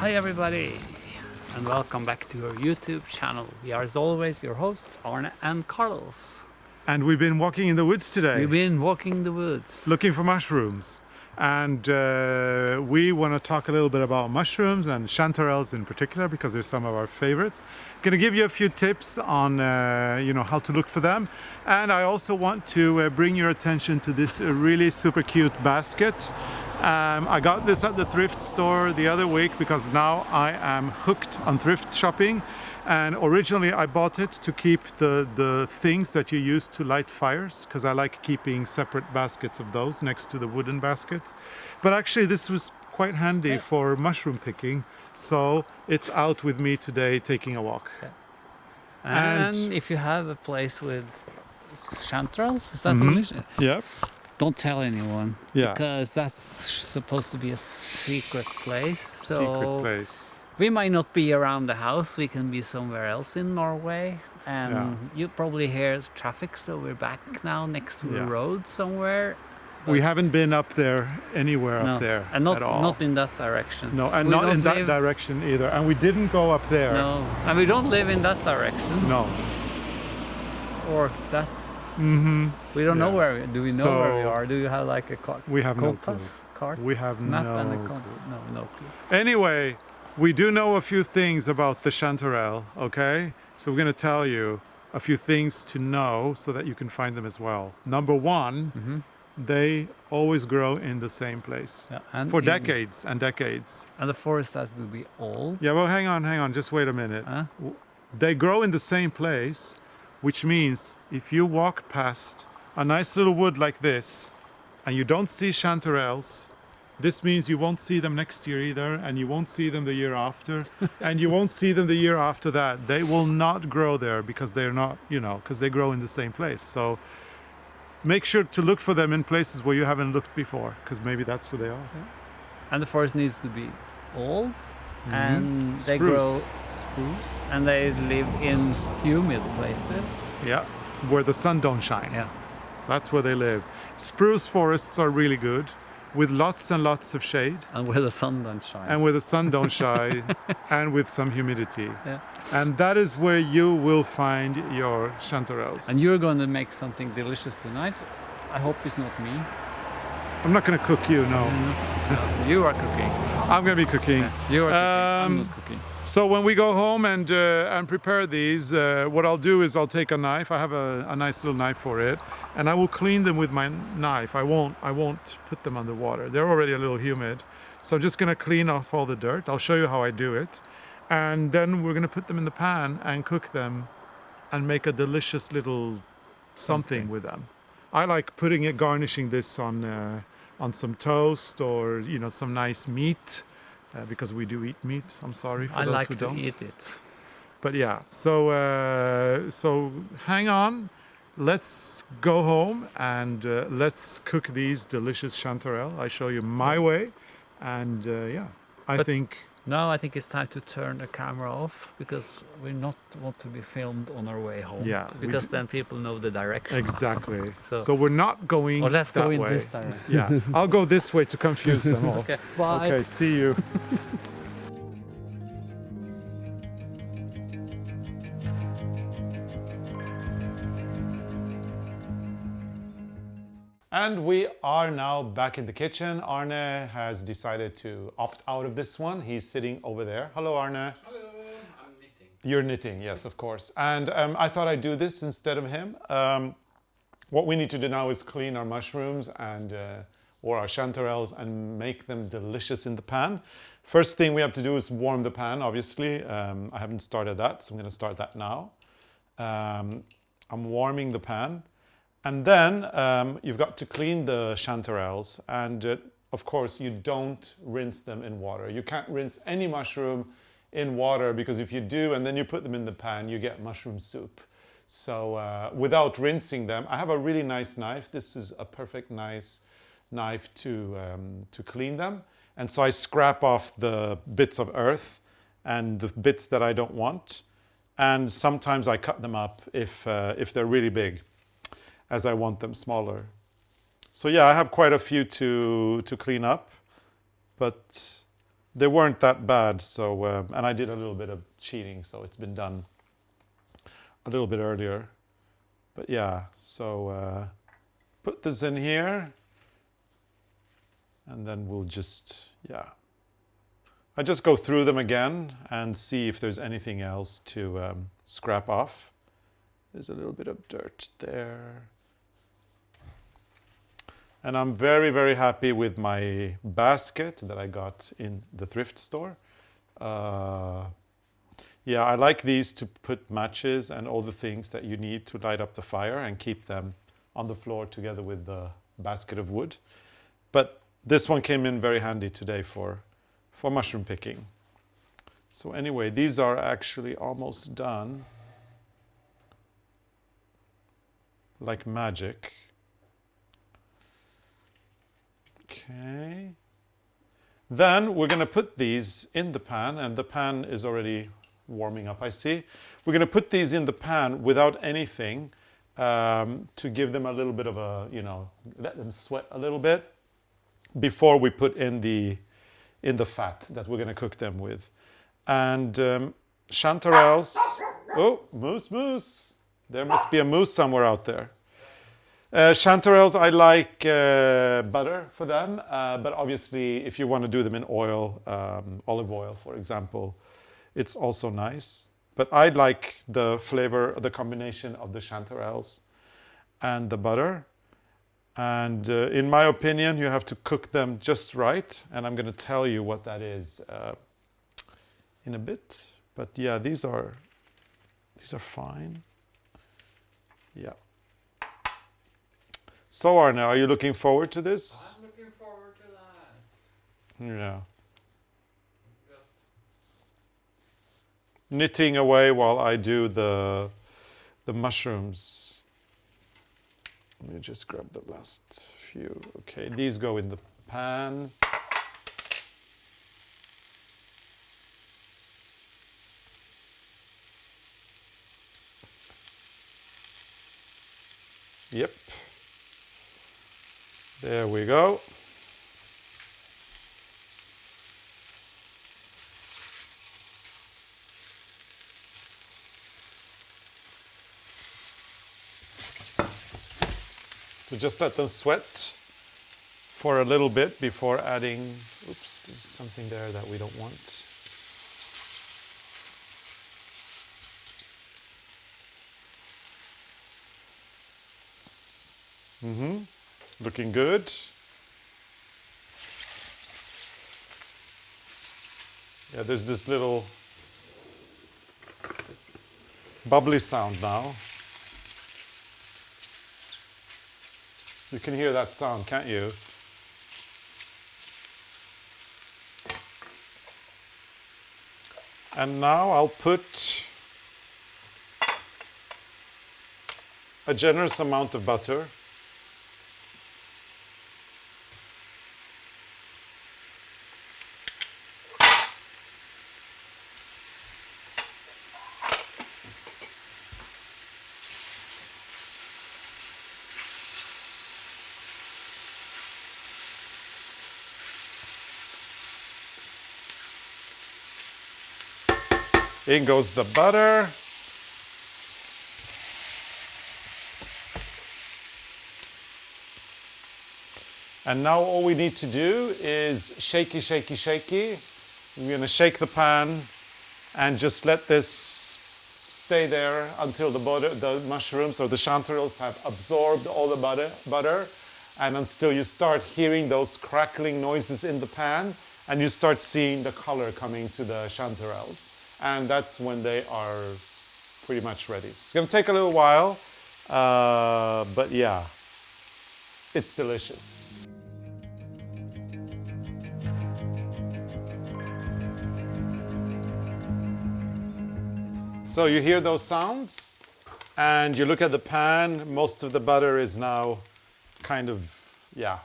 Hi everybody, and welcome back to our YouTube channel. We are as always your hosts, Arne and Carlos. And we've been walking in the woods today. We've been walking the woods. Looking for mushrooms. And we want to talk a little bit about mushrooms and chanterelles in particular because they're some of our favorites. Going to give you a few tips on how to look for them. And I also want to bring your attention to this really super cute basket. I got this at the thrift store the other week because now I am hooked on thrift shopping. And originally I bought it to keep the things that you use to light fires, because I like keeping separate baskets of those next to the wooden baskets. But actually this was quite handy for mushroom picking, so it's out with me today taking a walk. And if you have a place with chanterelles, is that delicious? Yeah. Don't tell anyone, Yeah. because that's supposed to be a secret place. So Secret place. we might not be around the house, we can be somewhere else in Norway. And you probably hear traffic, so we're back now next to a road somewhere. We haven't been up there anywhere up there and not, at all. not in that direction. No, and We not don't in that live- direction either. And we didn't go up there. No, and we don't live in that direction. No. Or that. We don't know where do we know where we So, are? Do you have like a we have no compass card? We have map no and a clue. no clue. Anyway, we do know a few things about the chanterelle, okay? So we're going to tell you a few things to know so that you can find them as well. Number one, they always grow in the same place Yeah, and for decades and decades. And the forest has to be old. Yeah, well, hang on, just wait a minute. Huh? They grow in the same place, which means if you walk past a nice little wood like this and you don't see chanterelles, this means you won't see them next year either, and you won't see them the year after, and you won't see them the year after that. They will not grow there because they're not, because they grow in the same place. So make sure to look for them in places where you haven't looked before, because maybe that's where they are. And the forest needs to be old. And they grow spruce, and they live in humid places. Yeah, where the sun don't shine. Yeah. That's where they live. Spruce forests are really good, with lots and lots of shade, And where the sun don't shine. and where the sun don't shine, and with some humidity. Yeah. And that is where you will find your chanterelles. And you're going to make something delicious tonight. I hope it's not me. I'm not going to cook you, no. You are cooking. I'm going to be cooking. You are cooking. I'm not cooking. So when we go home and prepare these, what I'll do is I'll take a knife. I have a nice little knife for it, and I will clean them with my knife. I won't put them under water. They're already a little humid, so I'm just going to clean off all the dirt. I'll show you how I do it, and then we're going to put them in the pan and cook them, and make a delicious little something with them. I like garnishing this on some toast or some nice meat. Because we do eat meat. I'm sorry for I those like who to don't. eat it. But yeah, so hang on. Let's go home and let's cook these delicious chanterelle. I show you my way, and I think. Now I think it's time to turn the camera off, because we not want to be filmed on our way home. Yeah, Because then people know the direction. Exactly. So- So we're not going Or let's that go in way. this direction. Yeah, I'll go this way to confuse them all. Okay, bye. Okay, see you. And we are now back in the kitchen. Arne has decided to opt out of this one. He's sitting over there. Hello, Arne. Hello, I'm knitting. You're knitting, yes, of course. And I thought I'd do this instead of him. What we need to do now is clean our mushrooms or our chanterelles and make them delicious in the pan. First thing we have to do is warm the pan, obviously. I haven't started that, so I'm going to start that now. I'm warming the pan. And then you've got to clean the chanterelles. And of course, you don't rinse them in water. You can't rinse any mushroom in water, because if you do and then you put them in the pan, you get mushroom soup. So without rinsing them, I have a really nice knife. This is a perfect nice knife to clean them. And so I scrap off the bits of earth and the bits that I don't want. And sometimes I cut them up if they're really big, as I want them smaller. So yeah, I have quite a few to clean up, but they weren't that bad. So, and I did a little bit of cheating, so it's been done a little bit earlier. But yeah, so put this in here, and then we'll just, yeah. I just go through them again and see if there's anything else to scrap off. There's a little bit of dirt there. And I'm very, very happy with my basket that I got in the thrift store. Yeah, I like these to put matches and all the things that you need to light up the fire and keep them on the floor together with the basket of wood. But this one came in very handy today for mushroom picking. So anyway, these are actually almost done. Like magic. Okay. Then we're going to put these in the pan, and the pan is already warming up, I see. We're going to put these in the pan without anything to give them a little bit of a, you know, let them sweat a little bit before we put in the fat that we're going to cook them with. And chanterelles. Oh, moose, moose. There must be a moose somewhere out there. Chanterelles, I like butter for them, but obviously if you want to do them in oil, olive oil, for example, it's also nice. But I like the flavor, the combination of the chanterelles and the butter. And in my opinion, you have to cook them just right. And I'm going to tell you what that is in a bit. But yeah, these are fine. Yeah. So Arne, are you looking forward to this? I'm looking forward to that. Yeah. Just knitting away while I do the mushrooms. Let me just grab the last few. Okay, these go in the pan. Yep. There we go. So just let them sweat for a little bit before adding, oops, there's something there that we don't want. Looking good. Yeah, there's this little bubbly sound now. You can hear that sound, can't you? And now I'll put a generous amount of butter. In goes the butter. And now all we need to do is shaky, shaky, shaky. We're going to shake the pan and just let this stay there until the mushrooms or the chanterelles have absorbed all the butter, and until you start hearing those crackling noises in the pan and you start seeing the color coming to the chanterelles. And that's when they are pretty much ready. It's going to take a little while, but yeah, it's delicious. So you hear those sounds, and you look at the pan, most of the butter is now kind of, yeah,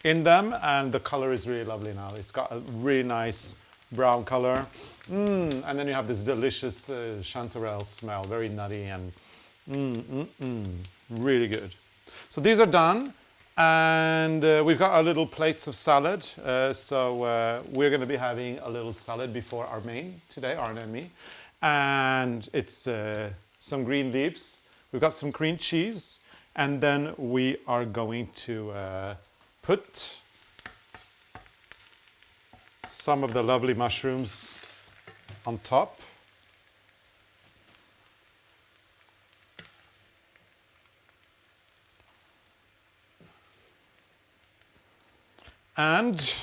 in them, and the color is really lovely now. It's got a really nice brown color. And then you have this delicious chanterelle smell, very nutty and really good. So these are done. And we've got our little plates of salad. So we're going to be having a little salad before our main today, Arne and me. And it's some green leaves. We've got some cream cheese. And then we are going to put some of the lovely mushrooms on top. And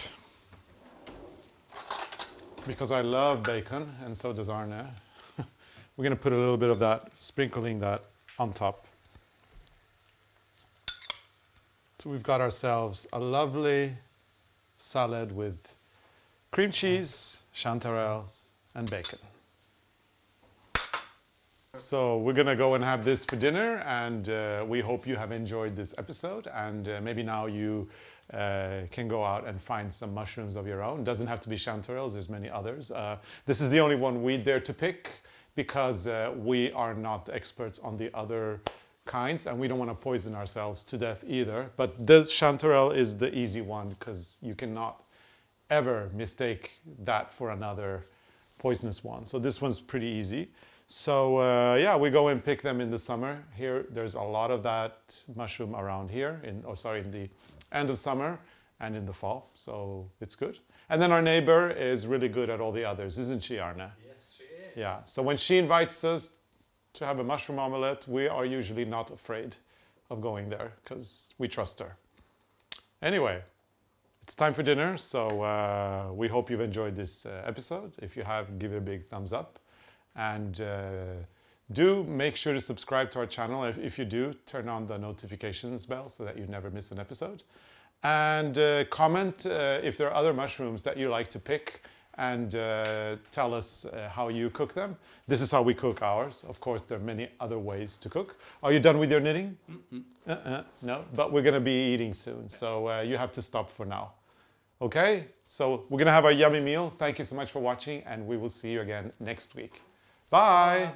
because I love bacon, and so does Arne, we're going to put a little bit of that, sprinkling that on top. So we've got ourselves a lovely salad with cream cheese, chanterelles, and bacon. So we're going to go and have this for dinner, and we hope you have enjoyed this episode, and maybe now you can go out and find some mushrooms of your own. It doesn't have to be chanterelles, there's many others. This is the only one we dare to pick because we are not experts on the other kinds, and we don't want to poison ourselves to death either. But the chanterelle is the easy one because you cannot ever mistake that for another poisonous one. So this one's pretty easy. So yeah, we go and pick them in the summer. Here, there's a lot of that mushroom around here, in the end of summer and in the fall. So it's good. And then our neighbor is really good at all the others, isn't she, Arne? Yes, she is. Yeah. So when she invites us to have a mushroom omelette, we are usually not afraid of going there because we trust her. Anyway, it's time for dinner. So we hope you've enjoyed this episode. If you have, give it a big thumbs up. And do make sure to subscribe to our channel. If you do, turn on the notifications bell so that you never miss an episode. And comment if there are other mushrooms that you like to pick, and tell us how you cook them. This is how we cook ours. Of course, there are many other ways to cook. Are you done with your knitting? No, but we're going to be eating soon, so you have to stop for now. Okay, so we're going to have our yummy meal. Thank you so much for watching, and we will see you again next week. Bye.